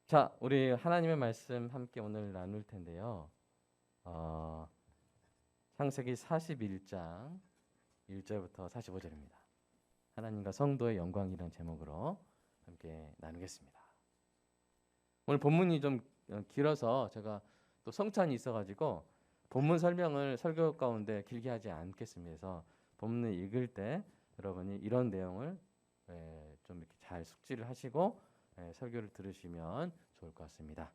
자, 우리 하나님의 말씀 함께 오늘 나눌 텐데요. 어, 창세기 41장 1절부터 45절입니다. 하나님과 성도의 영광이라는 제목으로 함께 나누겠습니다. 오늘 본문이 좀 길어서 제가 또 성찬이 있어가지고 본문 설명을 설교 가운데 길게 하지 않겠습니다. 그래서 본문을 읽을 때 여러분이 이런 내용을 좀 이렇게 잘 숙지를 하시고 설교를 들으시면 좋을 것 같습니다.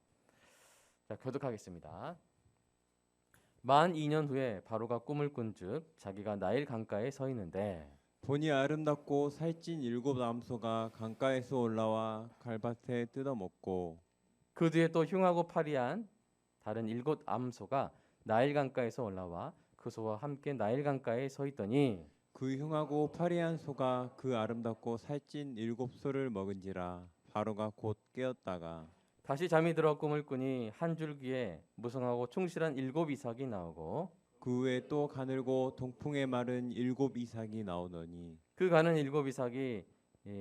자, 교독하겠습니다. 만 2년 후에 바로가 꿈을 꾼즉 자기가 나일 강가에 서 있는데 보니 아름답고 살찐 일곱 암소가 강가에서 올라와 갈밭에 뜯어먹고 그 뒤에 또 흉하고 파리한 다른 일곱 암소가 나일 강가에서 올라와 그 소와 함께 나일 강가에 서 있더니 그 흉하고 파리한 소가 그 아름답고 살찐 일곱 소를 먹은지라. 바로가 곧 깨었다가 다시 잠이 들어 꿈을 꾸니 한 줄기에 무성하고 충실한 일곱 이삭이 나오고 그 후에 또 가늘고 동풍에 마른 일곱 이삭이 나오더니 그 가는 일곱 이삭이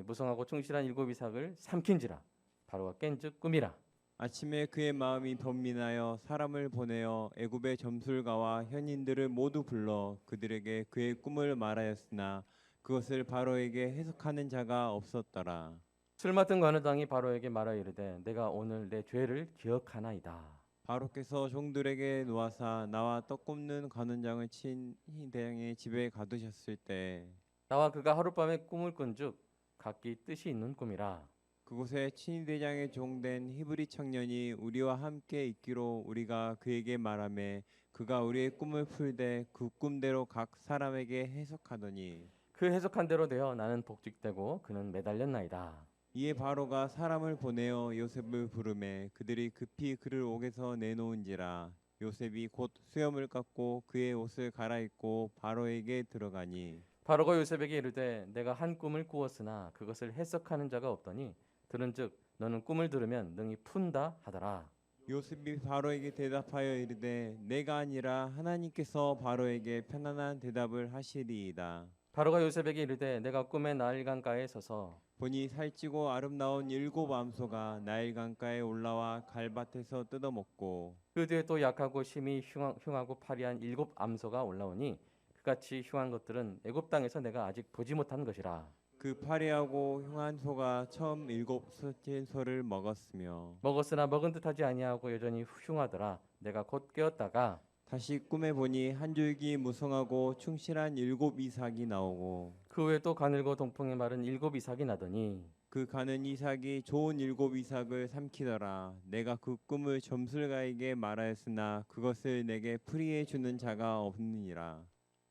무성하고 충실한 일곱 이삭을 삼킨지라. 바로가 깬즉 꿈이라. 아침에 그의 마음이 번민하여 사람을 보내어 애굽의 점술가와 현인들을 모두 불러 그들에게 그의 꿈을 말하였으나 그것을 바로에게 해석하는 자가 없었더라. 술 맡은 관우당이 바로에게 말하여 이르되 내가 오늘 내 죄를 기억하나이다. 바로께서 종들에게 놓아사 나와 떡 굽는 관원장을 친 대장의 집에 가두셨을 때 나와 그가 하룻밤에 꿈을 꾼즉 각기 뜻이 있는 꿈이라. 그곳에 친위대장의 종된 히브리 청년이 우리와 함께 있기로 우리가 그에게 말하매 그가 우리의 꿈을 풀되 그 꿈대로 각 사람에게 해석하더니 그 해석한 대로 되어 나는 복직되고 그는 매달렸나이다. 이에 바로가 사람을 보내어 요셉을 부르매 그들이 급히 그를 옥에서 내놓은지라. 요셉이 곧 수염을 깎고 그의 옷을 갈아입고 바로에게 들어가니 바로가 요셉에게 이르되 내가 한 꿈을 꾸었으나 그것을 해석하는 자가 없더니 들은즉 너는 꿈을 들으면 능히 푼다 하더라. 요셉이 바로에게 대답하여 이르되 내가 아니라 하나님께서 바로에게 편안한 대답을 하시리이다. 바로가 요셉에게 이르되 내가 꿈에 나일 강가에 서서 보니 살찌고 아름다운 일곱 암소가 나일 강가에 올라와 갈밭에서 뜯어먹고 그 뒤에 또 약하고 심히 흉하고 파리한 일곱 암소가 올라오니 그같이 흉한 것들은 애굽 땅에서 내가 아직 보지 못한 것이라. 그 파리하고 흉한 소가 처음 일곱 숫째 소를 먹었으며 먹었으나 먹은 듯하지 아니하고 여전히 흉하더라. 내가 곧 깨었다가 다시 꿈에 보니 한 줄기 무성하고 충실한 일곱 이삭이 나오고 그 후에 또 가늘고 동풍에 마른 일곱 이삭이 나더니 그 가는 이삭이 좋은 일곱 이삭을 삼키더라. 내가 그 꿈을 점술가에게 말하였으나 그것을 내게 풀이해 주는 자가 없느니라.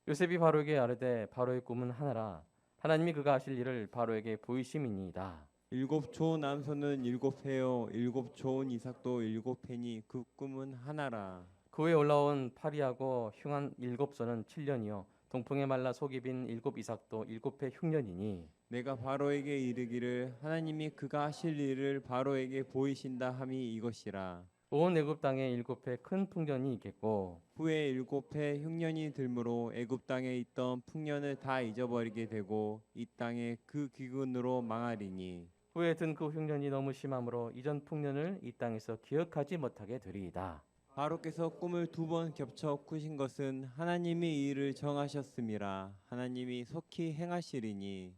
요셉이 바로에게 아뢰되 바로의 꿈은 하나라. 하나님이 그가 하실 일을 바로에게 보이심이니이다. 일곱 좋은 암소는 일곱 해요. 일곱 좋은 이삭도 일곱 해니 그 꿈은 하나라. 그 후에 올라온 파리하고 흉한 일곱 소는 7년이요 동풍에 말라 속이 빈 일곱 이삭도 일곱 해 흉년이니 내가 바로에게 이르기를 하나님이 그가 하실 일을 바로에게 보이신다 함이 이것이라. 온 애굽 땅에 일곱 해 큰 풍년이 있겠고 후에 일곱 해 흉년이 들므로 애굽 땅에 있던 풍년을 다 잊어버리게 되고 이 땅에 그 기근으로 망하리니 후에 든 그 흉년이 너무 심함으로 이전 풍년을 이 땅에서 기억하지 못하게 되리이다. 바로께서 꿈을 두 번 겹쳐 꾸신 것은 하나님이 이 일을 정하셨음이라. 하나님이 속히 행하시리니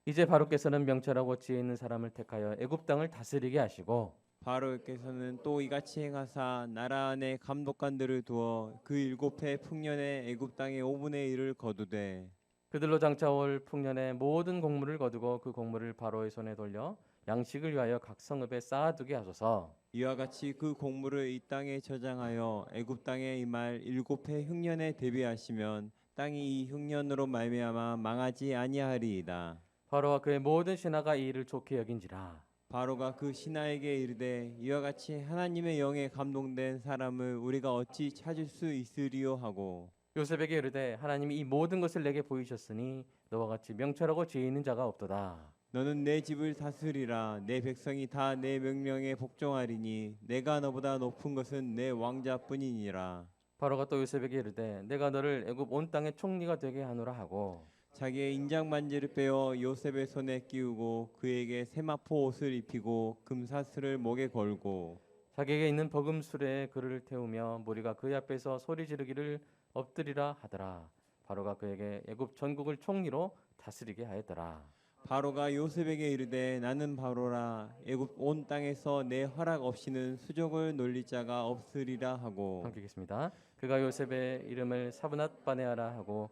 이제 바로께서는 명철하고 지혜 있는 사람을 택하여 애굽 땅을 다스리게 하시고 바로께서는 또 이같이 행하사 나라 안에 감독관들을 두어 그 일곱 해 풍년에 애굽 땅의 5분의 1을 거두되 그들로 장차 올 풍년의 모든 곡물을 거두고 그 곡물을 바로의 손에 돌려 양식을 위하여 각 성읍에 쌓아두게 하소서. 이와 같이 그 곡물을 이 땅에 저장하여 애굽 땅에 임할 일곱 해 흉년에 대비하시면 땅이 이 흉년으로 말미암아 망하지 아니하리이다. 바로와 그의 모든 신하가 이 일을 좋게 여긴지라. 바로가 그 신하에게 이르되 이와 같이 하나님의 영에 감동된 사람을 우리가 어찌 찾을 수 있으리요 하고 요셉에게 이르되 하나님이 이 모든 것을 내게 보이셨으니 너와 같이 명철하고 지혜 있는 자가 없도다. 너는 내 집을 다스리라. 내 백성이 다 내 명령에 복종하리니 내가 너보다 높은 것은 내 왕자뿐이니라. 바로가 또 요셉에게 이르되 내가 너를 애굽 온 땅의 총리가 되게 하노라 하고 자기의 인장 반지를 빼어 요셉의 손에 끼우고 그에게 세마포 옷을 입히고 금사슬을 목에 걸고 자기에게 있는 버금술에 그를 태우며 무리가 그의 앞에서 소리 지르기를 엎드리라 하더라. 바로가 그에게 애굽 전국을 총리로 다스리게 하였더라. 바로가 요셉에게 이르되 나는 바로라 애굽 온 땅에서 내 허락 없이는 수족을 놀릴 자가 없으리라 하고 함께 읽겠습니다. 그가 요셉의 이름을 사브낫 바네아라 하고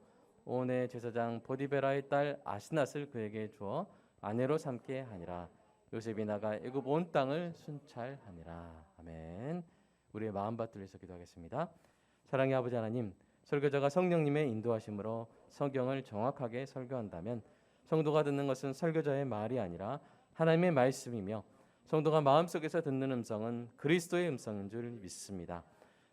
온의 제사장 보디베라의 딸 아스낫을 그에게 주어 아내로 삼게 하니라. 요셉이 나가 애굽 온 땅을 순찰하니라. 아멘. 우리의 마음 받들려서 기도하겠습니다. 사랑의 아버지 하나님, 설교자가 성령님의 인도하심으로 성경을 정확하게 설교한다면 성도가 듣는 것은 설교자의 말이 아니라 하나님의 말씀이며 성도가 마음속에서 듣는 음성은 그리스도의 음성인 줄 믿습니다.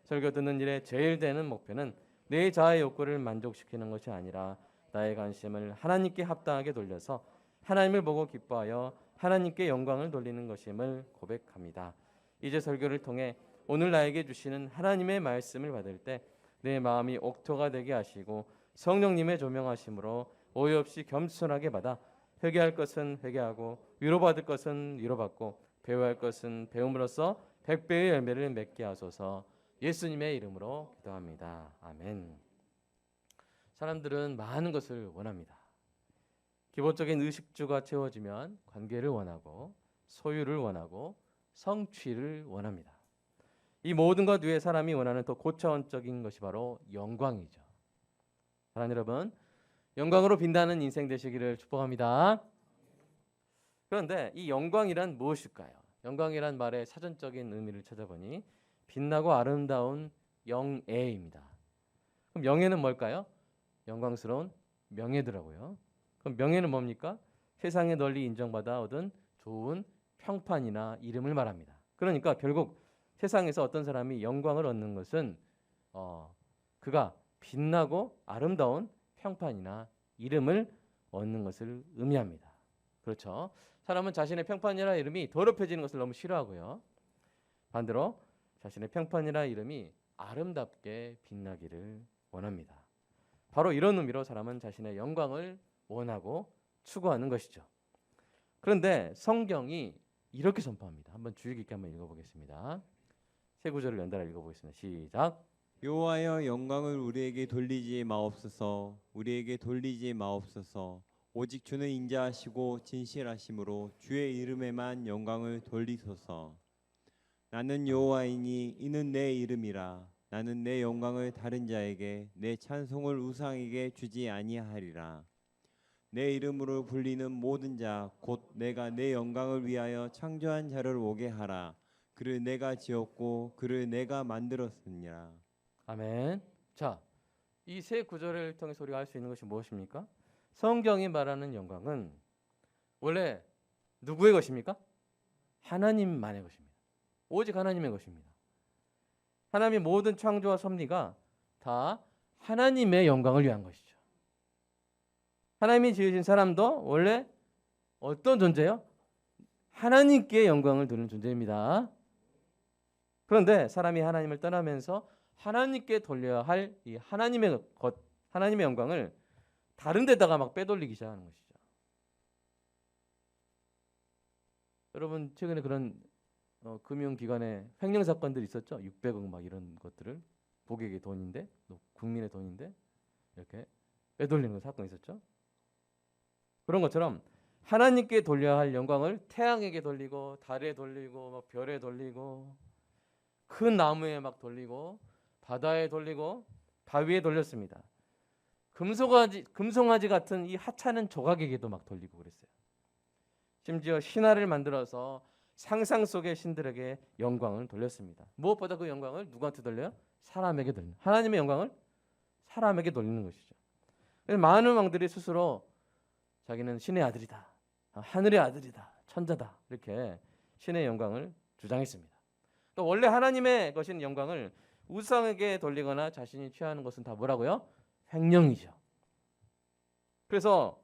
설교 듣는 일에 제일 되는 목표는 내 자아의 욕구를 만족시키는 것이 아니라 나의 관심을 하나님께 합당하게 돌려서 하나님을 보고 기뻐하여 하나님께 영광을 돌리는 것임을 고백합니다. 이제 설교를 통해 오늘 나에게 주시는 하나님의 말씀을 받을 때 내 마음이 옥토가 되게 하시고 성령님의 조명하심으로 오해 없이 겸손하게 받아 회개할 것은 회개하고 위로받을 것은 위로받고 배워야 할 것은 배움으로써 100배의 열매를 맺게 하소서. 예수님의 이름으로 기도합니다. 아멘. 사람들은 많은 것을 원합니다. 기본적인 의식주가 채워지면 관계를 원하고 소유를 원하고 성취를 원합니다. 이 모든 것 위에 사람이 원하는 더 고차원적인 것이 바로 영광이죠. 사랑하는 여러분, 영광으로 빛나는 인생 되시기를 축복합니다. 그런데 이 영광이란 무엇일까요? 영광이란 말의 사전적인 의미를 찾아보니 빛나고 아름다운 영예입니다. 그럼 영예는 뭘까요? 영광스러운 명예더라고요. 그럼 명예는 뭡니까? 세상에 널리 인정받아 얻은 좋은 평판이나 이름을 말합니다. 그러니까 결국 세상에서 어떤 사람이 영광을 얻는 것은 그가 빛나고 아름다운 평판이나 이름을 얻는 것을 의미합니다. 그렇죠? 사람은 자신의 평판이나 이름이 더럽혀지는 것을 너무 싫어하고요. 반대로 자신의 평판이나 이름이 아름답게 빛나기를 원합니다. 바로 이런 의미로 사람은 자신의 영광을 원하고 추구하는 것이죠. 그런데 성경이 이렇게 선포합니다. 한번 주의 깊게 한번 읽어보겠습니다. 세 구절을 연달아 읽어보겠습니다. 시작. 여호와여 영광을 우리에게 돌리지 마옵소서 우리에게 돌리지 마옵소서 오직 주는 인자하시고 진실하심으로 주의 이름에만 영광을 돌리소서. 나는 여호와이니 이는 내 이름이라. 나는 내 영광을 다른 자에게 내 찬송을 우상에게 주지 아니하리라. 내 이름으로 불리는 모든 자 곧 내가 내 영광을 위하여 창조한 자를 오게 하라. 그를 내가 지었고 그를 내가 만들었느니라. 아멘. 자, 이 세 구절을 통해서 우리가 알 수 있는 것이 무엇입니까? 성경이 말하는 영광은 원래 누구의 것입니까? 하나님만의 것입니다. 오직 하나님의 것입니다. 하나님의 모든 창조와 섭리가 다 하나님의 영광을 위한 것이죠. 하나님이 지으신 사람도 원래 어떤 존재요? 하나님께 영광을 돌리는 존재입니다. 그런데 사람이 하나님을 떠나면서 하나님께 돌려야 할 이 하나님의 것, 하나님의 영광을 다른 데다가 막 빼돌리기 시작하는 것이죠. 여러분 최근에 그런 금융기관에 횡령 사건들이 있었죠. 600억 막 이런 것들을 고객의 돈인데 또 국민의 돈인데 이렇게 빼돌리는 사건이 있었죠. 그런 것처럼 하나님께 돌려야 할 영광을 태양에게 돌리고 달에 돌리고 막 별에 돌리고 큰 나무에 막 돌리고 바다에 돌리고 바위에 돌렸습니다. 금송아지 같은 이 하찮은 조각에게도 막 돌리고 그랬어요. 심지어 신화를 만들어서 상상 속의 신들에게 영광을 돌렸습니다. 무엇보다 그 영광을 누구한테 돌려요? 사람에게 돌리는. 하나님의 영광을 사람에게 돌리는 것이죠. 많은 왕들이 스스로 자기는 신의 아들이다, 하늘의 아들이다, 천자다 이렇게 신의 영광을 주장했습니다. 또 원래 하나님의 것인 영광을 우상에게 돌리거나 자신이 취하는 것은 다 뭐라고요? 횡령이죠. 그래서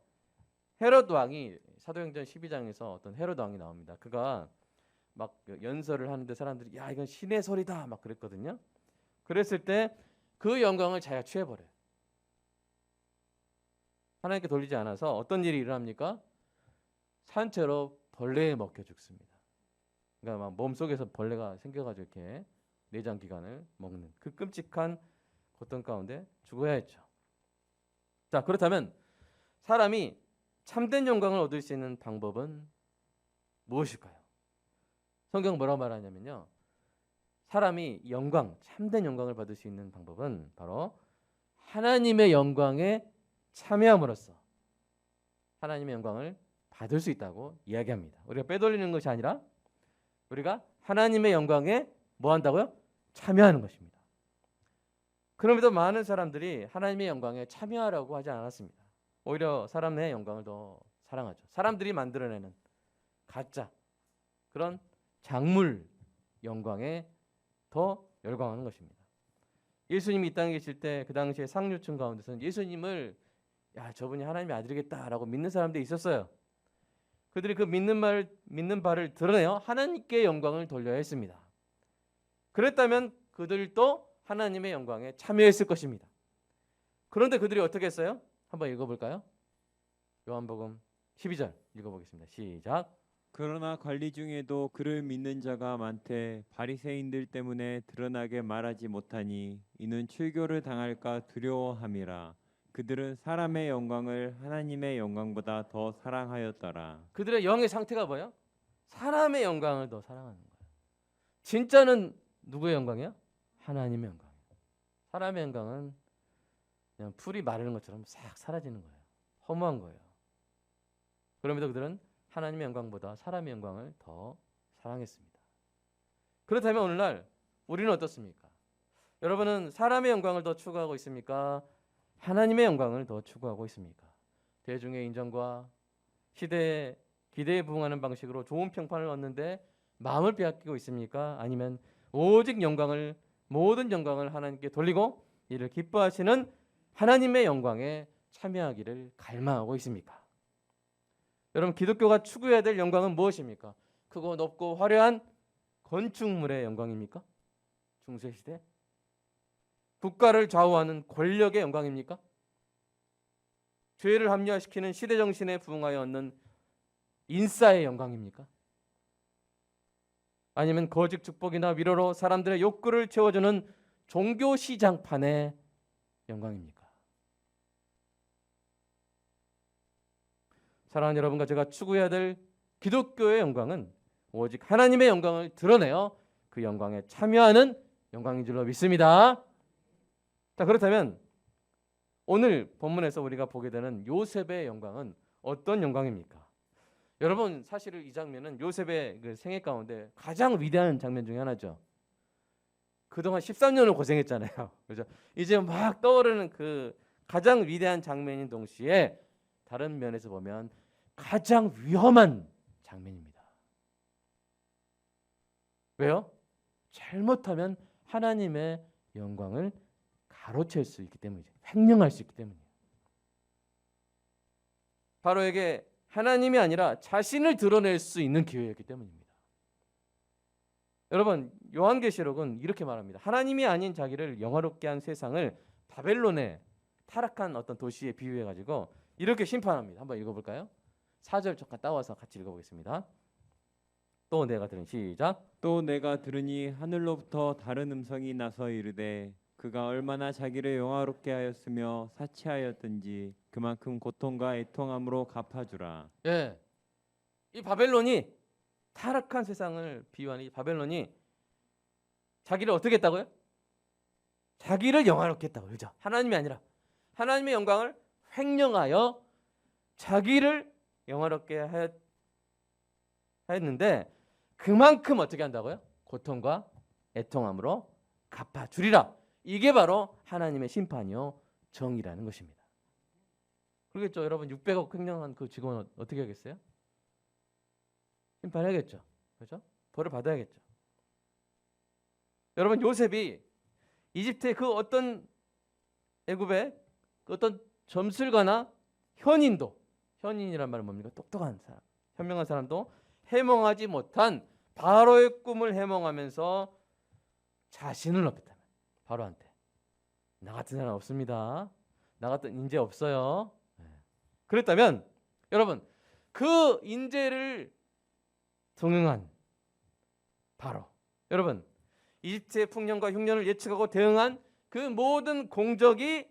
헤롯 왕이 사도행전 12장에서 어떤 헤롯 왕이 나옵니다. 그가 막 연설을 하는데 사람들이 야 이건 신의 소리다 막 그랬거든요. 그랬을 때 그 영광을 자기가 취해버려요. 하나님께 돌리지 않아서 어떤 일이 일어납니까? 산채로 벌레에 먹혀 죽습니다. 그러니까 막 몸속에서 벌레가 생겨가지고 이렇게 내장 기관을 먹는 그 끔찍한 고통 가운데 죽어야 했죠. 자, 그렇다면 사람이 참된 영광을 얻을 수 있는 방법은 무엇일까요? 성경 뭐라고 말하냐면요, 사람이 영광, 참된 영광을 받을 수 있는 방법은 바로 하나님의 영광에 참여함으로써 하나님의 영광을 받을 수 있다고 이야기합니다. 우리가 빼돌리는 것이 아니라 우리가 하나님의 영광에 뭐 한다고요? 참여하는 것입니다. 그럼에도 많은 사람들이 하나님의 영광에 참여하라고 하지 않았습니다. 오히려 사람의 영광을 더 사랑하죠. 사람들이 만들어내는 가짜 그런 작물 영광에 더 열광하는 것입니다. 예수님이 이 땅에 계실 때 그 당시에 상류층 가운데서는 예수님을 야, 저분이 하나님의 아들이겠다라고 믿는 사람들이 있었어요. 그들이 그 믿는 바를 드러내어 하나님께 영광을 돌려야 했습니다. 그랬다면 그들도 하나님의 영광에 참여했을 것입니다. 그런데 그들이 어떻게 했어요? 한번 읽어볼까요? 요한복음 12절 읽어보겠습니다. 시작. 그러나 관리 중에도 그를 믿는 자가 많되 바리새인들 때문에 드러나게 말하지 못하니 이는 출교를 당할까 두려워함이라. 그들은 사람의 영광을 하나님의 영광보다 더 사랑하였더라. 그들의 영의 상태가 뭐예요? 사람의 영광을 더 사랑하는 거예요. 진짜는 누구의 영광이야? 하나님의 영광. 사람의 영광은 그냥 풀이 마르는 것처럼 싹 사라지는 거예요. 허무한 거예요. 그럼에도 그들은 하나님의 영광보다 사람의 영광을 더 사랑했습니다. 그렇다면 오늘날 우리는 어떻습니까? 여러분은 사람의 영광을 더 추구하고 있습니까? 하나님의 영광을 더 추구하고 있습니까? 대중의 인정과 시대의 기대에 부응하는 방식으로 좋은 평판을 얻는데 마음을 빼앗기고 있습니까? 아니면 오직 영광을 모든 영광을 하나님께 돌리고 이를 기뻐하시는 하나님의 영광에 참여하기를 갈망하고 있습니까? 여러분, 기독교가 추구해야 될 영광은 무엇입니까? 크고 높고 화려한 건축물의 영광입니까? 중세시대? 국가를 좌우하는 권력의 영광입니까? 죄를 합리화시키는 시대 정신에 부응하여 얻는 인싸의 영광입니까? 아니면 거짓 축복이나 위로로 사람들의 욕구를 채워주는 종교 시장판의 영광입니까? 사랑하는 여러분과 제가 추구해야 될 기독교의 영광은 오직 하나님의 영광을 드러내어 그 영광에 참여하는 영광인 줄로 믿습니다. 자, 그렇다면 오늘 본문에서 우리가 보게 되는 요셉의 영광은 어떤 영광입니까? 여러분, 사실 이 장면은 요셉의 그 생애 가운데 가장 위대한 장면 중에 하나죠. 그동안 13년을 고생했잖아요. 그죠? 이제 막 떠오르는 그 가장 위대한 장면인 동시에 다른 면에서 보면 가장 위험한 장면입니다. 왜요? 잘못하면 하나님의 영광을 가로챌 수 있기 때문이죠. 횡령할 수 있기 때문이에요. 바로에게 하나님이 아니라 자신을 드러낼 수 있는 기회였기 때문입니다. 여러분, 요한계시록은 이렇게 말합니다. 하나님이 아닌 자기를 영화롭게 한 세상을 바벨론의 타락한 어떤 도시에 비유해 가지고 이렇게 심판합니다. 한번 읽어볼까요? 4절 잠깐 따와서 같이 읽어보겠습니다. 또 내가 들은 시작. 또 내가 들으니 하늘로부터 다른 음성이 나서 이르되 그가 얼마나 자기를 영화롭게 하였으며 사치하였든지 그만큼 고통과 애통함으로 갚아주라. 예, 이 바벨론이 타락한 세상을 비유하는 이 바벨론이 자기를 어떻게 했다고요? 자기를 영화롭게 했다고. 그죠? 하나님이 아니라 하나님의 영광을 횡령하여 자기를 영화롭게 하였는데 그만큼 어떻게 한다고요? 고통과 애통함으로 갚아주리라. 이게 바로 하나님의 심판이요 정의라는 것입니다. 그러겠죠. 여러분, 600억 횡령한 그 직원은 어떻게 하겠어요? 심판해야겠죠. 그렇죠? 벌을 받아야겠죠. 여러분, 요셉이 이집트의 그 어떤 애굽의 그 어떤 점술가나 현인이란 말은 뭡니까? 똑똑한 사람, 현명한 사람도 해몽하지 못한 바로의 꿈을 해몽하면서 자신을 높였다면 바로한테 나 같은 사람 없습니다. 나 같은 인재 없어요. 그랬다면 여러분 그 인재를 동응한 바로 여러분 이집트의 풍년과 흉년을 예측하고 대응한 그 모든 공적이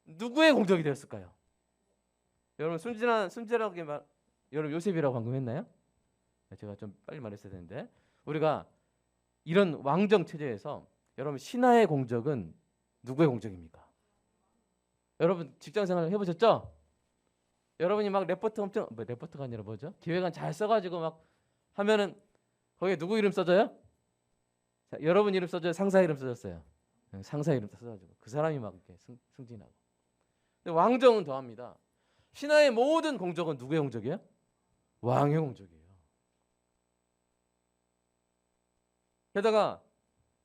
누구의 공적이 되었을까요? 여러분 순진하게 여러분 요셉이라고 방금 했나요? 제가 좀 빨리 말했어야 되는데 우리가 이런 왕정 체제에서 여러분 신하의 공적은 누구의 공적입니까? 여러분 직장생활 해보셨죠? 여러분이 막 레포트 엄청 레포트가 아니라 뭐죠? 기획안 잘 써가지고 막 하면은 거기에 누구 이름 써져요? 자, 여러분 이름 써져요? 상사 이름 써졌어요? 상사 이름 써가지고 그 사람이 막 이렇게 승진하고. 근데 왕정은 더합니다. 신하의 모든 공적은 누구의 공적이에요? 왕의 공적이에요. 게다가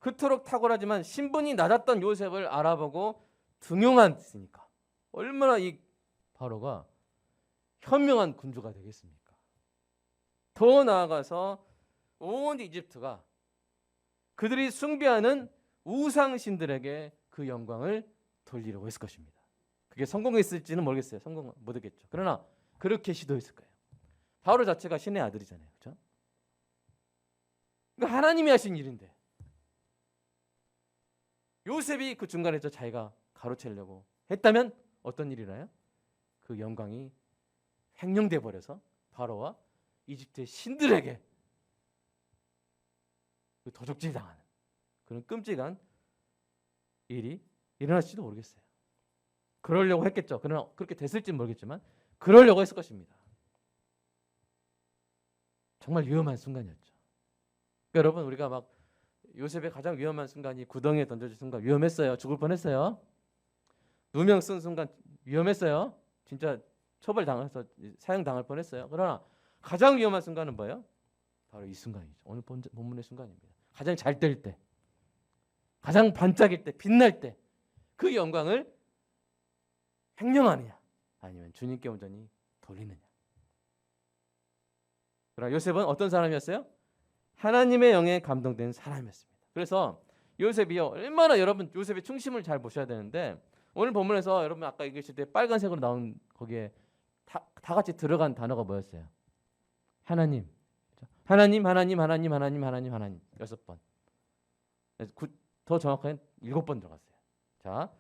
그토록 탁월하지만 신분이 낮았던 요셉을 알아보고 등용했으니까 얼마나 이 바로가 현명한 군주가 되겠습니까? 더 나아가서 온 이집트가 그들이 숭배하는 우상신들에게 그 영광을 돌리려고 했을 것입니다. 그게 성공했을지는 모르겠어요. 성공 못했겠죠. 그러나 그렇게 시도했을 거예요. 바로 자체가 신의 아들이잖아요. 그렇죠? 그러니까 하나님이 하신 일인데 요셉이 그 중간에서 자기가 가로채려고 했다면 어떤 일이나요? 그 영광이 횡령돼 버려서 바로와 이집트의 신들에게 그 도적질 당하는 그런 끔찍한 일이 일어날지도 모르겠어요. 그러려고 했겠죠. 그러나 그렇게 됐을지는 모르겠지만 그러려고 했을 것입니다. 정말 위험한 순간이었죠. 그러니까 여러분 우리가 막 요셉의 가장 위험한 순간이 구덩이에 던져진 순간 위험했어요. 죽을 뻔했어요. 누명 쓴 순간 위험했어요. 진짜 처벌당해서 사형당할 뻔했어요. 그러나 가장 위험한 순간은 뭐예요? 바로 이 순간이죠. 오늘 본문의 순간입니다. 가장 잘 될 때, 가장 반짝일 때, 빛날 때 그 영광을 횡령하느냐 아니면 주님께 온전히 돌리느냐. 그러나 요셉은 어떤 사람이었어요? 하나님의 영에 감동된 사람이었습니다. 그래서 요셉이요 얼마나 여러분 요셉의 충심을 잘 보셔야 되는데 오늘 본문에서 여러분 아까 읽으실 때 빨간색으로 나온 거기에 다 같이 들어간 단어가 뭐였어요? 하나님, 하나님, 하나님, 하나님, 하나님, 하나님, 하나님 6번. 더 정확하게 7번 들어갔어요. 자,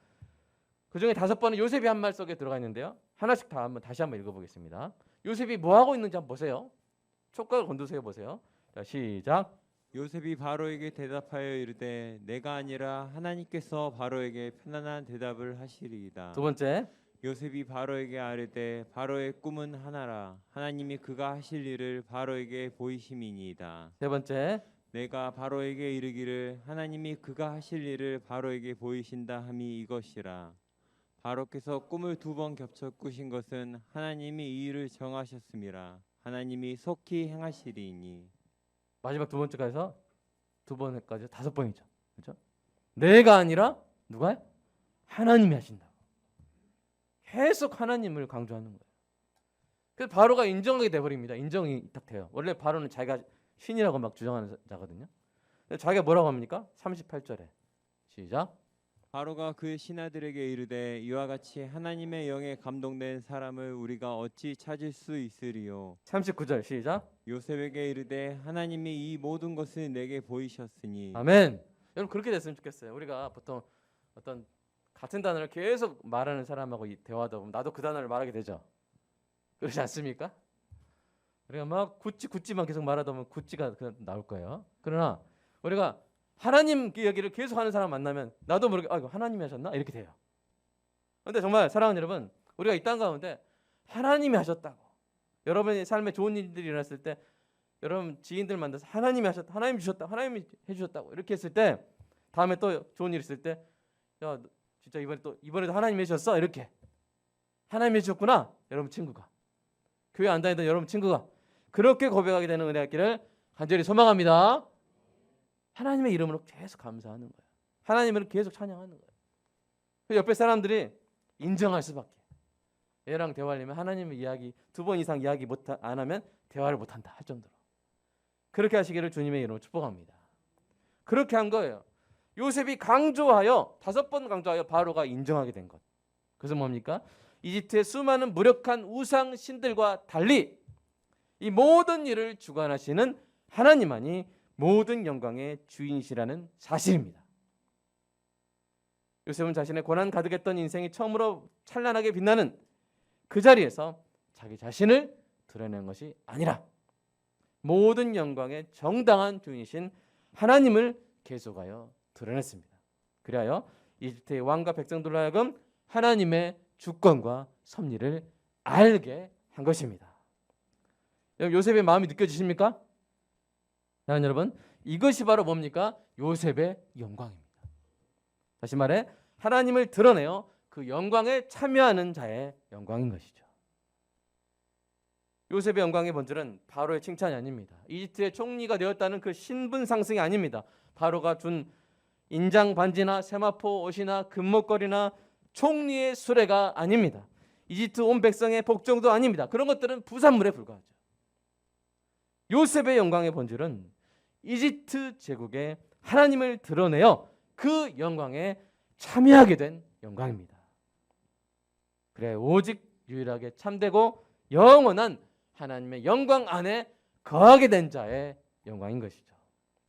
그 중에 5번은 요셉이 한 말 속에 들어가 있는데요. 하나씩 다시 한번 읽어보겠습니다. 요셉이 뭐 하고 있는지 한번 보세요. 촉각을 곤두세워 보세요. 자, 시작. 요셉이 바로에게 대답하여 이르되 내가 아니라 하나님께서 바로에게 편안한 대답을 하시리이다. 두 번째. 요셉이 바로에게 아뢰되 바로의 꿈은 하나라 하나님이 그가 하실 일을 바로에게 보이심이니이다. 세 번째. 내가 바로에게 이르기를 하나님이 그가 하실 일을 바로에게 보이신다 함이 이것이라. 바로께서 꿈을 2번 겹쳐 꾸신 것은 하나님이 이 일을 정하셨음이라. 하나님이 속히 행하시리니. 마지막 두 번째까지 해서 2번까지 5번이죠. 그렇죠? 내가 아니라 누가? 하나님이 하신다. 계속 하나님을 강조하는 거예요. 그래서 바로가 인정하게 돼버립니다. 인정이 딱 돼요. 원래 바로는 자기가 신이라고 막 주장하는 자거든요. 자기가 뭐라고 합니까? 38절에 시작. 바로가 그의 신하들에게 이르되 이와 같이 하나님의 영에 감동된 사람을 우리가 어찌 찾을 수 있으리요. 39절 시작. 요셉에게 이르되 하나님이 이 모든 것을 내게 보이셨으니. 아멘. 여러분 그렇게 됐으면 좋겠어요. 우리가 보통 어떤 같은 단어를 계속 말하는 사람하고 대화하다 보면 나도 그 단어를 말하게 되죠. 그렇지 않습니까? 우리가 막 구찌만 계속 말하다 보면 구찌가 그냥 나올 거예요. 그러나 우리가 하나님 이야기를 계속 하는 사람 만나면 나도 모르게 이거 하나님이 하셨나? 이렇게 돼요. 그런데 정말 사랑하는 여러분 우리가 이 땅 가운데 하나님이 하셨다고 여러분의 삶에 좋은 일들이 일어났을 때 여러분 지인들 만나서 하나님이 하셨다, 하나님이 주셨다, 하나님이 해주셨다고 이렇게 했을 때 다음에 또 좋은 일 있을 때 야 진짜 이번에도 하나님이 해주셨어 이렇게 하나님이 해주셨구나 여러분 친구가 교회 안 다니던 여러분 친구가 그렇게 고백하게 되는 은혜가 있기를 간절히 소망합니다. 하나님의 이름으로 계속 감사하는 거예요. 하나님을 계속 찬양하는 거예요. 그 옆에 사람들이 인정할 수밖에. 얘랑 대화하려면 하나님의 이야기 2번 이상 이야기 안 하면 대화를 못한다 할 정도로. 그렇게 하시기를 주님의 이름으로 축복합니다. 그렇게 한 거예요. 요셉이 강조하여 5번 강조하여 바로가 인정하게 된 것. 그래서 뭡니까? 이집트의 수많은 무력한 우상 신들과 달리 이 모든 일을 주관하시는 하나님만이 모든 영광의 주인이시라는 사실입니다. 요셉은 자신의 고난 가득했던 인생이 처음으로 찬란하게 빛나는 그 자리에서 자기 자신을 드러낸 것이 아니라 모든 영광의 정당한 주인이신 하나님을 계속하여 드러냈습니다. 그리하여 이집트의 왕과 백성들로 하여금 하나님의 주권과 섭리를 알게 한 것입니다. 요셉의 마음이 느껴지십니까? 사랑하는 여러분, 이것이 바로 뭡니까? 요셉의 영광입니다. 다시 말해 하나님을 드러내어 그 영광에 참여하는 자의 영광인 것이죠. 요셉의 영광의 본질은 바로의 칭찬이 아닙니다. 이집트의 총리가 되었다는 그 신분 상승이 아닙니다. 바로가 준 인장 반지나 세마포 옷이나 금목걸이나 총리의 수레가 아닙니다. 이집트 온 백성의 복종도 아닙니다. 그런 것들은 부산물에 불과하죠. 요셉의 영광의 본질은 이집트 제국에 하나님을 드러내어 그 영광에 참여하게 된 영광입니다. 그래 오직 유일하게 참되고 영원한 하나님의 영광 안에 거하게 된 자의 영광인 것이죠.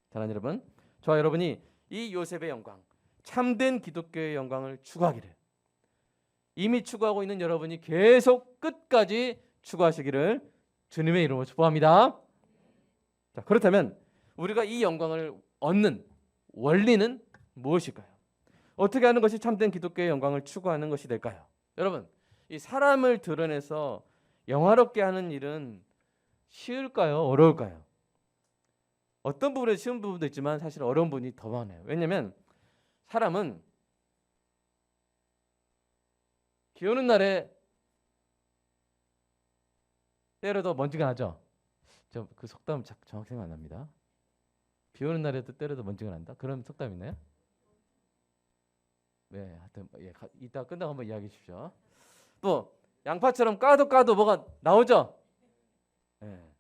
사랑하는 여러분, 저와 여러분이 이 요셉의 영광, 참된 기독교의 영광을 추구하기를, 이미 추구하고 있는 여러분이 계속 끝까지 추구하시기를 주님의 이름으로 축복합니다. 자, 그렇다면 우리가 이 영광을 얻는 원리는 무엇일까요? 어떻게 하는 것이 참된 기독교의 영광을 추구하는 것이 될까요? 여러분, 이 사람을 드러내서 영화롭게 하는 일은 쉬울까요? 어려울까요? 어떤 부분에 쉬운 부분도 있지만 사실 어려운 부분이 더 많아요. 왜냐하면 사람은 비 오는 날에 때려도 먼지가 나죠. 저 그 속담 정확히 생각 안 납니다. 비 오는 날에도 때려도 먼지가 난다? 그런 속담 있나요? 네, 하여튼 이따 끝나고 한번 이야기해 주십시오. 또 양파처럼 까도 뭐가 나오죠. 네.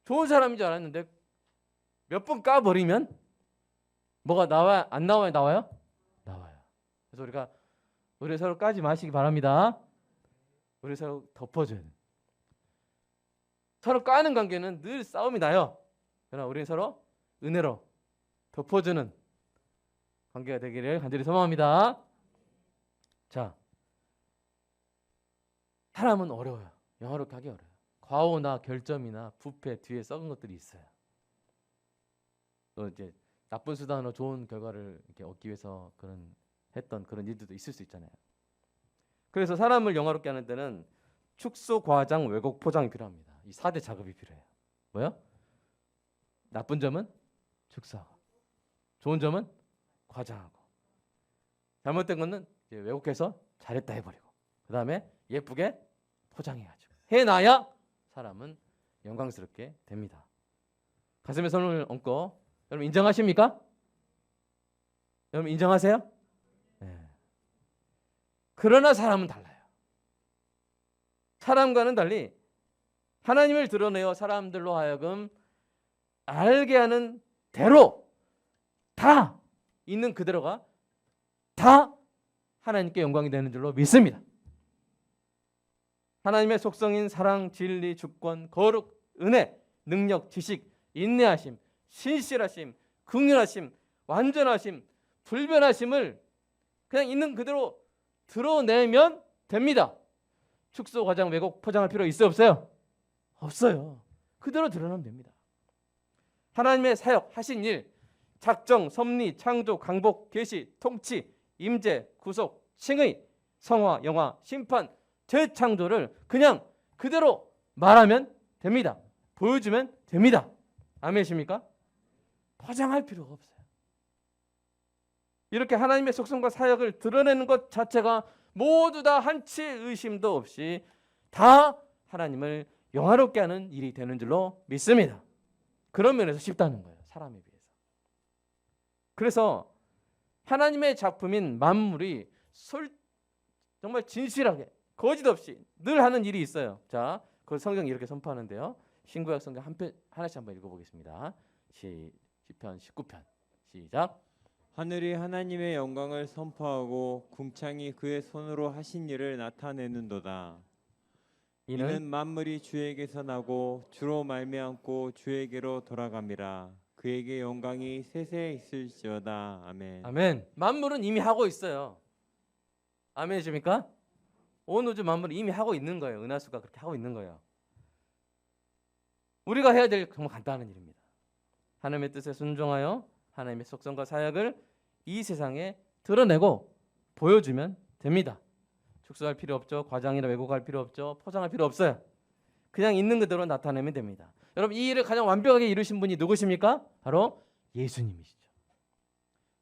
좋은 사람인 줄 알았는데 몇 번 까버리면 뭐가 나와 안 나와요? 나와요? 나와요. 그래서 우리 서로 까지 마시기 바랍니다. 우리 서로 덮어줘야 돼요. 서로 까는 관계는 늘 싸움이 나요. 그러나 우리는 서로 은혜로 덮어주는 관계가 되기를 간절히 소망합니다. 자, 사람은 어려워요. 영화롭게 하기 어려워요. 과오나 결점이나 부패 뒤에 썩은 것들이 있어요. 또 이제 나쁜 수단으로 좋은 결과를 이렇게 얻기 위해서 했던 그런 일들도 있을 수 있잖아요. 그래서 사람을 영화롭게 하는 데는 축소, 과장, 왜곡, 포장이 필요합니다. 이 4대 작업이 필요해요. 뭐요? 나쁜 점은 축소하고, 좋은 점은 과장하고, 잘못된 거는 이제 왜곡해서 잘했다 해버리고, 그 다음에 예쁘게 포장해가지고 해놔야 사람은 영광스럽게 됩니다. 가슴에 손을 얹고, 여러분 인정하십니까? 여러분 인정하세요? 네. 그러나 사람은 달라요. 사람과는 달리 하나님을 드러내어 사람들로 하여금 알게 하는 대로 다 있는 그대로가 다 하나님께 영광이 되는 줄로 믿습니다. 하나님의 속성인 사랑, 진리, 주권, 거룩, 은혜, 능력, 지식, 인내하심, 신실하심, 긍휼하심, 완전하심, 불변하심을 그냥 있는 그대로 드러내면 됩니다. 축소, 과장, 왜곡, 포장할 필요 있어요? 없어요? 없어요. 그대로 드러나면 됩니다. 하나님의 사역, 하신 일, 작정, 섭리, 창조, 강복, 계시, 통치, 임재, 구속, 칭의, 성화, 영화, 심판, 재창조를 그냥 그대로 말하면 됩니다. 보여주면 됩니다. 아멘이십니까? 포장할 필요가 없어요. 이렇게 하나님의 속성과 사역을 드러내는 것 자체가 모두 다 한치 의심도 없이 다 하나님을 영화롭게 하는 일이 되는 줄로 믿습니다. 그런 면에서 쉽다는 거예요. 사람에 비해서. 그래서 하나님의 작품인 만물이 정말 진실하게 거짓 없이 늘 하는 일이 있어요. 자, 그 성경이 이렇게 선포하는데요. 신구약 성경 하나씩 한번 읽어보겠습니다. 시편 19편 시작. 하늘이 하나님의 영광을 선포하고 궁창이 그의 손으로 하신 일을 나타내는도다. 이는 만물이 주에게서 나고 주로 말미암고 주에게로 돌아감이라. 그에게 영광이 세세 있을지어다. 아멘. 아멘. 만물은 이미 하고 있어요. 아멘이십니까? 온 우주 만물은 이미 하고 있는 거예요. 은하수가 그렇게 하고 있는 거예요. 우리가 해야 될 정말 간단한 일입니다. 하나님의 뜻에 순종하여 하나님의 속성과 사역을 이 세상에 드러내고 보여주면 됩니다. 축소할 필요 없죠. 과장이나 왜곡할 필요 없죠. 포장할 필요 없어요. 그냥 있는 그대로 나타내면 됩니다. 여러분, 이 일을 가장 완벽하게 이루신 분이 누구십니까? 바로 예수님이시죠.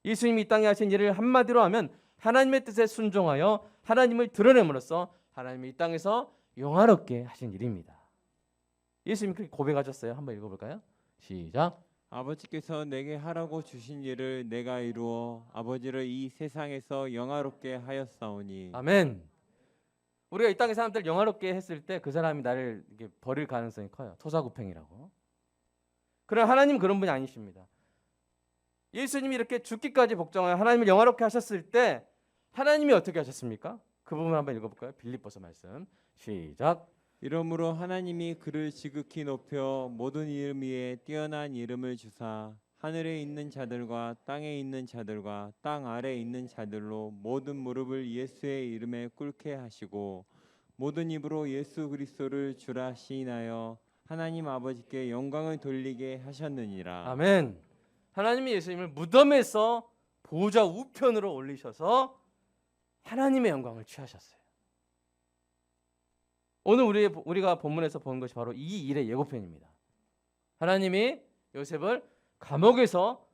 예수님이 이 땅에 하신 일을 한마디로 하면 하나님의 뜻에 순종하여 하나님을 드러냄으로써 하나님이 이 땅에서 영화롭게 하신 일입니다. 예수님이 그렇게 고백하셨어요. 한번 읽어볼까요? 시작. 아버지께서 내게 하라고 주신 일을 내가 이루어 아버지를 이 세상에서 영화롭게 하였사오니. 아멘. 우리가 이 땅의 사람들 영화롭게 했을 때 그 사람이 나를 이렇게 버릴 가능성이 커요. 토사구팽이라고. 그러나 하나님은 그런 분이 아니십니다. 예수님이 이렇게 죽기까지 복종하여 하나님을 영화롭게 하셨을 때 하나님이 어떻게 하셨습니까? 그 부분 한번 읽어볼까요? 빌립보서 말씀 시작. 이러므로 하나님이 그를 지극히 높여 모든 이름 위에 뛰어난 이름을 주사 하늘에 있는 자들과 땅에 있는 자들과 땅 아래에 있는 자들로 모든 무릎을 예수의 이름에 꿇게 하시고 모든 입으로 예수 그리스도를 주라 시인하여 하나님 아버지께 영광을 돌리게 하셨느니라. 아멘. 하나님이 예수님을 무덤에서 보좌 우편으로 올리셔서 하나님의 영광을 취하셨어요. 오늘 우리가 본문에서 본 것이 바로 이 일의 예고편입니다. 하나님이 요셉을 감옥에서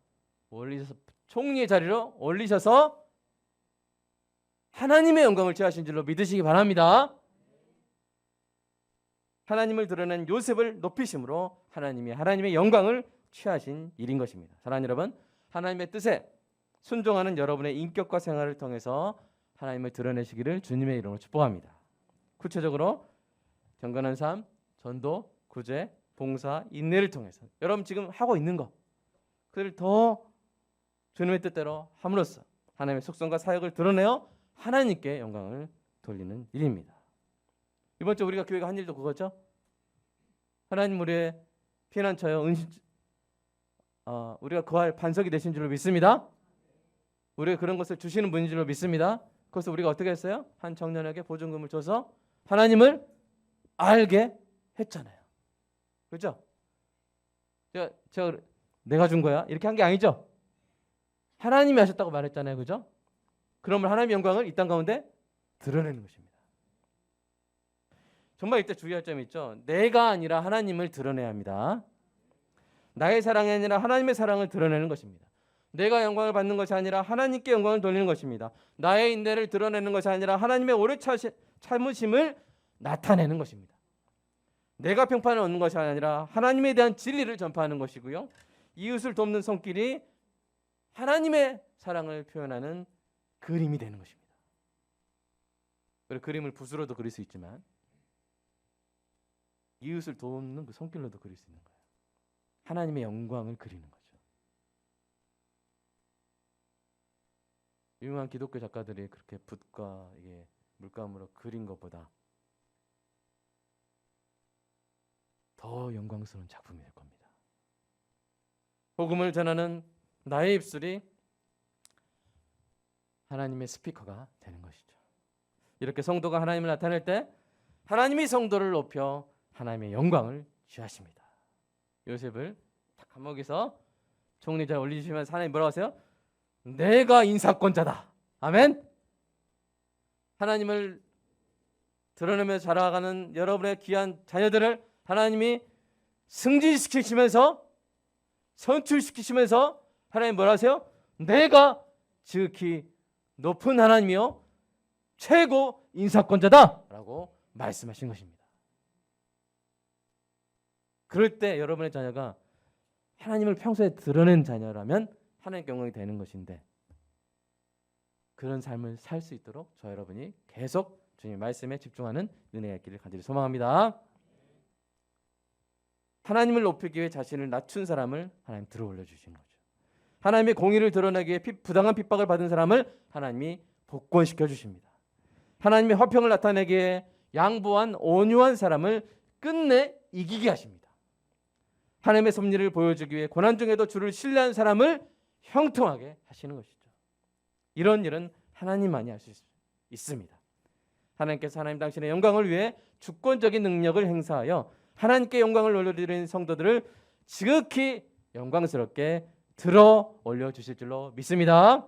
올리셔서 총리의 자리로 올리셔서 하나님의 영광을 취하신 줄로 믿으시기 바랍니다. 하나님을 드러낸 요셉을 높이심으로 하나님이 하나님의 영광을 취하신 일인 것입니다. 사랑하는 여러분, 하나님의 뜻에 순종하는 여러분의 인격과 생활을 통해서 하나님을 드러내시기를 주님의 이름으로 축복합니다. 구체적으로 경건한 삶, 전도, 구제, 봉사, 인내를 통해서 여러분 지금 하고 있는 것 그를 더 주님의 뜻대로 함으로써 하나님의 속성과 사역을 드러내어 하나님께 영광을 돌리는 일입니다. 이번 주 우리가 교회가 한 일도 그거죠. 하나님 우리의 피난처여 우리가 거할 반석이 되신 줄로 믿습니다. 우리가 그런 것을 주시는 분인 줄로 믿습니다. 그래서 우리가 어떻게 했어요? 한 청년에게 보증금을 줘서 하나님을 알게 했잖아요. 그렇죠? 제가 내가 준 거야 이렇게 한 게 아니죠. 하나님이 하셨다고 말했잖아요. 그죠? 그러면 하나님의 영광을 이 땅 가운데 드러내는 것입니다. 정말 이때 주의할 점이 있죠. 내가 아니라 하나님을 드러내야 합니다. 나의 사랑이 아니라 하나님의 사랑을 드러내는 것입니다. 내가 영광을 받는 것이 아니라 하나님께 영광을 돌리는 것입니다. 나의 인내를 드러내는 것이 아니라 하나님의 오래 참으심을 나타내는 것입니다. 내가 평판을 얻는 것이 아니라 하나님에 대한 진리를 전파하는 것이고요. 이웃을 돕는 손길이 하나님의 사랑을 표현하는 그림이 되는 것입니다. 그림을 붓으로도 그릴 수 있지만 이웃을 돕는 그 손길로도 그릴 수 있는 거예요. 하나님의 영광을 그리는 거죠. 유명한 기독교 작가들이 그렇게 붓과 이게 물감으로 그린 것보다 더 영광스러운 작품이 될 겁니다. 복음을 전하는 나의 입술이 하나님의 스피커가 되는 것이죠. 이렇게 성도가 하나님을 나타낼 때 하나님이 성도를 높여 하나님의 영광을 취하십니다. 요셉을 감옥에서 총리 자리에 올리시면서 하나님 뭐라고 하세요? 내가 인사권자다. 아멘. 하나님을 드러내며 자라가는 여러분의 귀한 자녀들을 하나님이 승진시키시면서 선출시키시면서 하나님 뭐라 하세요? 내가 지극히 높은 하나님이요 최고 인사권자다 라고 말씀하신 것입니다. 그럴 때 여러분의 자녀가 하나님을 평소에 드러낸 자녀라면 하나님께 영광이 되는 것인데 그런 삶을 살 수 있도록 저 여러분이 계속 주님의 말씀에 집중하는 은혜가 있기를 간절히 소망합니다. 하나님을 높이기 위해 자신을 낮춘 사람을 하나님 들어 올려주신 거죠. 하나님의 공의를 드러내기 위해 부당한 핍박을 받은 사람을 하나님이 복권시켜 주십니다. 하나님의 화평을 나타내기 위해 양보한 온유한 사람을 끝내 이기게 하십니다. 하나님의 섭리를 보여주기 위해 고난 중에도 주를 신뢰한 사람을 형통하게 하시는 것이죠. 이런 일은 하나님만이 할 수 있습니다. 하나님께서 하나님 당신의 영광을 위해 주권적인 능력을 행사하여 하나님께 영광을 올려드리는 성도들을 지극히 영광스럽게 들어 올려주실 줄로 믿습니다.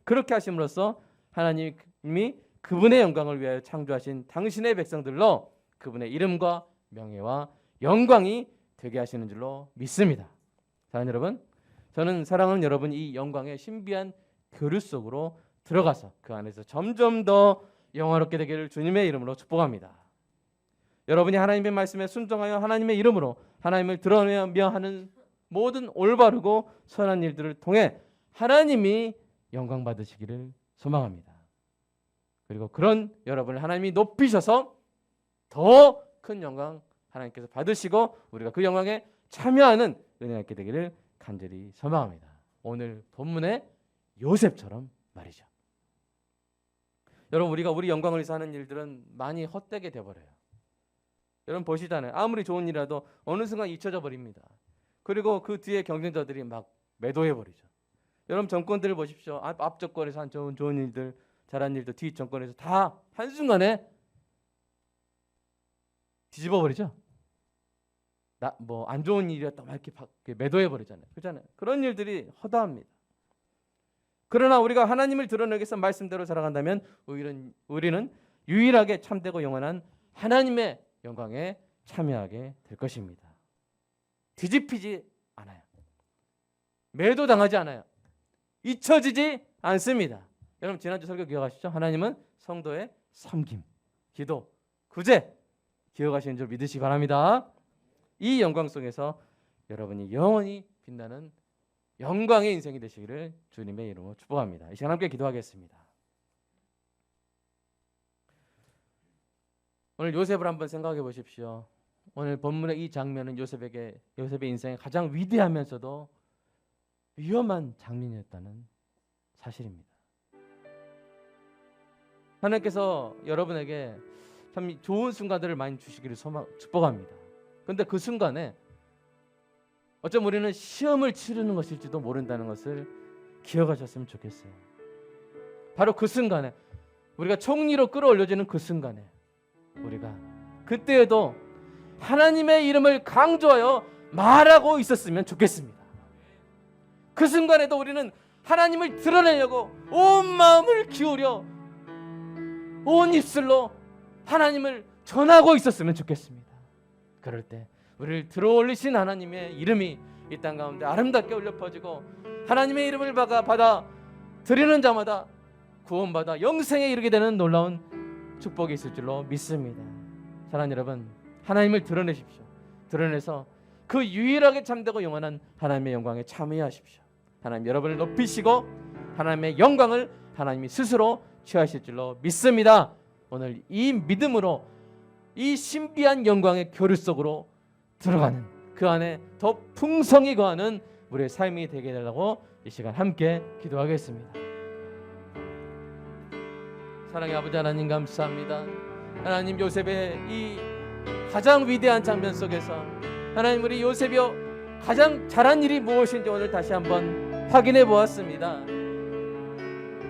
그렇게 하심으로써 하나님이 그분의 영광을 위하여 창조하신 당신의 백성들로 그분의 이름과 명예와 영광이 되게 하시는 줄로 믿습니다. 자, 여러분, 저는 사랑하는 여러분 이 영광의 신비한 교류 속으로 들어가서 그 안에서 점점 더 영화롭게 되기를 주님의 이름으로 축복합니다. 여러분이 하나님의 말씀에 순종하여 하나님의 이름으로 하나님을 드러내며 하는 모든 올바르고 선한 일들을 통해 하나님이 영광 받으시기를 소망합니다. 그리고 그런 여러분을 하나님이 높이셔서 더 큰 영광 하나님께서 받으시고 우리가 그 영광에 참여하는 은혜가 있게 되기를 간절히 소망합니다. 오늘 본문의 요셉처럼 말이죠. 여러분, 우리가 우리 영광을 위해서 하는 일들은 많이 헛되게 되어버려요. 여러분 보시잖아요. 아무리 좋은 일이라도 어느 순간 잊혀져 버립니다. 그리고 그 뒤에 경쟁자들이 막 매도해버리죠. 여러분 정권들을 보십시오. 앞 정권에서 한 좋은 일들, 잘한 일들 뒤 정권에서 다 한순간에 뒤집어버리죠. 뭐 안 좋은 일이었다 막 이렇게 매도해버리잖아요. 그렇잖아요. 그런 일들이 허다합니다. 그러나 우리가 하나님을 드러내기 위해서 말씀대로 살아간다면 우리는 유일하게 참되고 영원한 하나님의 영광에 참여하게 될 것입니다. 뒤집히지 않아요. 매도당하지 않아요. 잊혀지지 않습니다. 여러분 지난주 설교 기억하시죠? 하나님은 성도의 섬김, 기도, 구제 기억하시는 줄 믿으시기 바랍니다. 이 영광 속에서 여러분이 영원히 빛나는 영광의 인생이 되시기를 주님의 이름으로 축복합니다. 이 시간 함께 기도하겠습니다. 오늘 요셉을 한번 생각해 보십시오. 오늘 본문의 이 장면은 요셉의 인생에 가장 위대하면서도 위험한 장면이었다는 사실입니다. 하나님께서 여러분에게 참 좋은 순간들을 많이 주시기를 축복합니다. 그런데 그 순간에 어쩜 우리는 시험을 치르는 것일지도 모른다는 것을 기억하셨으면 좋겠어요. 바로 그 순간에 우리가 총리로 끌어올려지는 그 순간에 우리가 그때에도 하나님의 이름을 강조하여 말하고 있었으면 좋겠습니다. 그 순간에도 우리는 하나님을 드러내려고 온 마음을 기울여 온 입술로 하나님을 전하고 있었으면 좋겠습니다. 그럴 때 우리를 들어올리신 하나님의 이름이 이 땅 가운데 아름답게 울려 퍼지고 하나님의 이름을 받아 드리는 자마다 구원받아 영생에 이르게 되는 놀라운 축복이 있을 줄로 믿습니다. 사랑하는 여러분, 하나님을 드러내십시오. 드러내서 그 유일하게 참되고 영원한 하나님의 영광에 참여하십시오. 하나님 여러분을 높이시고 하나님의 영광을 하나님이 스스로 취하실 줄로 믿습니다. 오늘 이 믿음으로 이 신비한 영광의 교류 속으로 들어가는 그 안에 더 풍성히 거하는 우리의 삶이 되게 되라고 이 시간 함께 기도하겠습니다. 사랑의 아버지 하나님 감사합니다. 하나님 요셉의 이 가장 위대한 장면 속에서 하나님 우리 요셉이 가장 잘한 일이 무엇인지 오늘 다시 한번 확인해 보았습니다.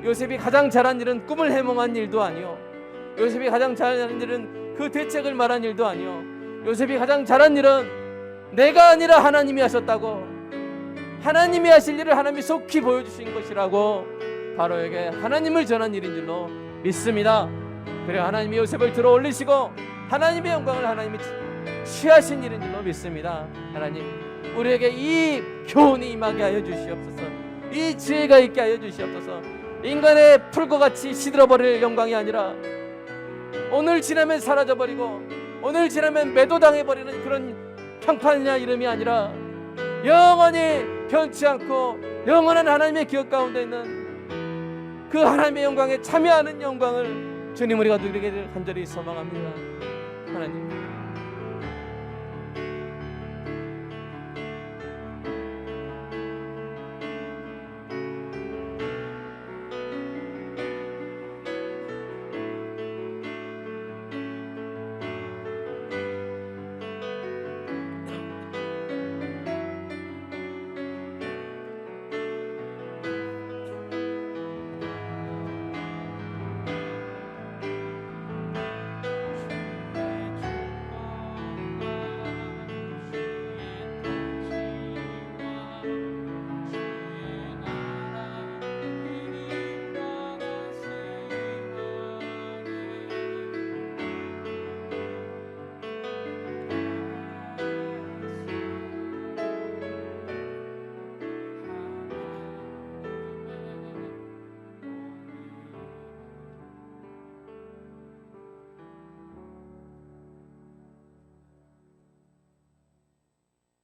요셉이 가장 잘한 일은 꿈을 해몽한 일도 아니요, 요셉이 가장 잘한 일은 그 대책을 말한 일도 아니요, 요셉이 가장 잘한 일은 내가 아니라 하나님이 하셨다고, 하나님이 하실 일을 하나님이 속히 보여주신 것이라고 바로에게 하나님을 전한 일인 줄로 믿습니다. 그래 하나님이 요셉을 들어 올리시고 하나님의 영광을 하나님이 취하신 일인 줄로 믿습니다. 하나님 우리에게 이 교훈이 임하게 하여 주시옵소서. 이 지혜가 있게 하여 주시옵소서. 인간의 풀과 같이 시들어버릴 영광이 아니라 오늘 지나면 사라져버리고 오늘 지나면 매도당해버리는 그런 평판이나 이름이 아니라 영원히 변치 않고 영원한 하나님의 기억 가운데 있는 그 하나님의 영광에 참여하는 영광을 주님 우리가 누리게 간절히 소망합니다. 하나님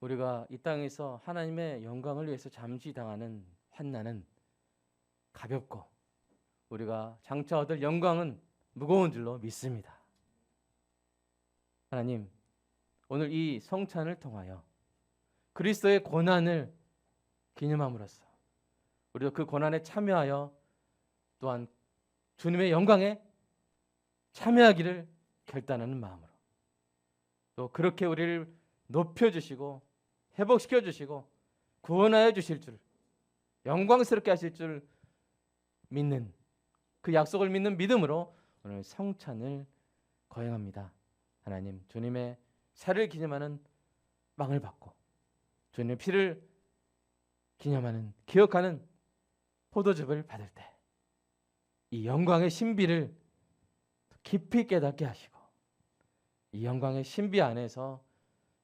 우리가 이 땅에서 하나님의 영광을 위해서 잠시 당하는 환난은 가볍고 우리가 장차 얻을 영광은 무거운 줄로 믿습니다. 하나님, 오늘 이 성찬을 통하여 그리스도의 고난을 기념함으로써 우리도 그 고난에 참여하여 또한 주님의 영광에 참여하기를 결단하는 마음으로 또 그렇게 우리를 높여주시고 회복시켜 주시고 구원하여 주실 줄 영광스럽게 하실 줄 믿는 그 약속을 믿는 믿음으로 오늘 성찬을 거행합니다. 하나님, 주님의 살을 기념하는 빵을 받고 주님의 피를 기념하는 기억하는 포도즙을 받을 때 이 영광의 신비를 깊이 깨닫게 하시고 이 영광의 신비 안에서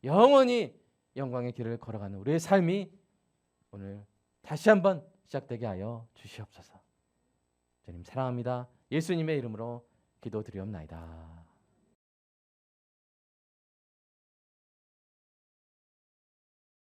영원히 영광의 길을 걸어가는 우리의 삶이 오늘 다시 한번 시작되게 하여 주시옵소서. 주님 사랑합니다. 예수님의 이름으로 기도드리옵나이다.